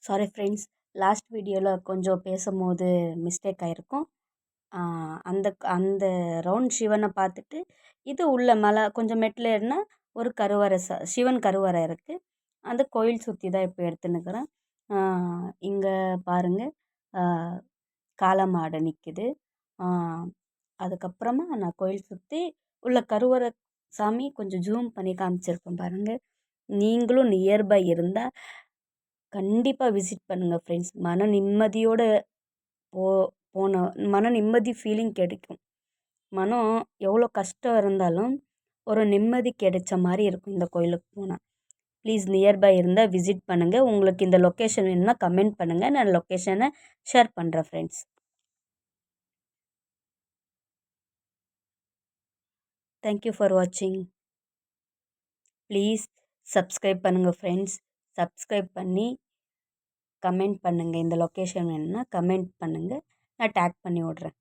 Sorry friends, last வீடியோவில் கொஞ்சம் பேசும்போது மிஸ்டேக் ஆகிருக்கும். அந்த அந்த ரவுண்ட் சிவனை பார்த்துட்டு இது உள்ள மலை கொஞ்சம் மெட்டில் ஏறினா ஒரு கருவறை சிவன் கருவறை இருக்குது. அந்த கோயில் சுற்றி தான் இப்போ எடுத்துன்னுக்கிறேன். இங்கே பாருங்கள், காளமாடு நிற்கிது. அதுக்கப்புறமா நான் கோயில் சுற்றி உள்ள கருவறை சாமி கொஞ்சம் ஜூம் பண்ணி காமிச்சிருக்கேன் பாருங்கள். நீங்களும் நியர்பை இருந்தால் கண்டிப்பாக விசிட் பண்ணுங்கள் ஃப்ரெண்ட்ஸ். மன நிம்மதியோட போ போன மன நிம்மதி ஃபீலிங் கிடைக்கும். மனம் எவ்வளோ கஷ்டம் இருந்தாலும் ஒரு நிம்மதி கிடைச்ச மாதிரி இருக்கும் இந்த கோயிலுக்கு போனால். ப்ளீஸ் நியர்பை இருந்தால் விசிட் பண்ணுங்கள். உங்களுக்கு இந்த லொக்கேஷன் வேணும்னா கமெண்ட் பண்ணுங்கள், நான் லொக்கேஷனை ஷேர் பண்ணுறேன் ஃப்ரெண்ட்ஸ். தேங்க்யூ ஃபார் வாட்சிங். ப்ளீஸ் சப்ஸ்கிரைப் பண்ணுங்கள் ஃப்ரெண்ட்ஸ். சப்ஸ்கிரைப் பண்ணி கமெண்ட் பண்ணுங்கள். இந்த லொக்கேஷன் வேணும்னா கமெண்ட் பண்ணுங்கள், நான் டேக் பண்ணி விட்றேன்.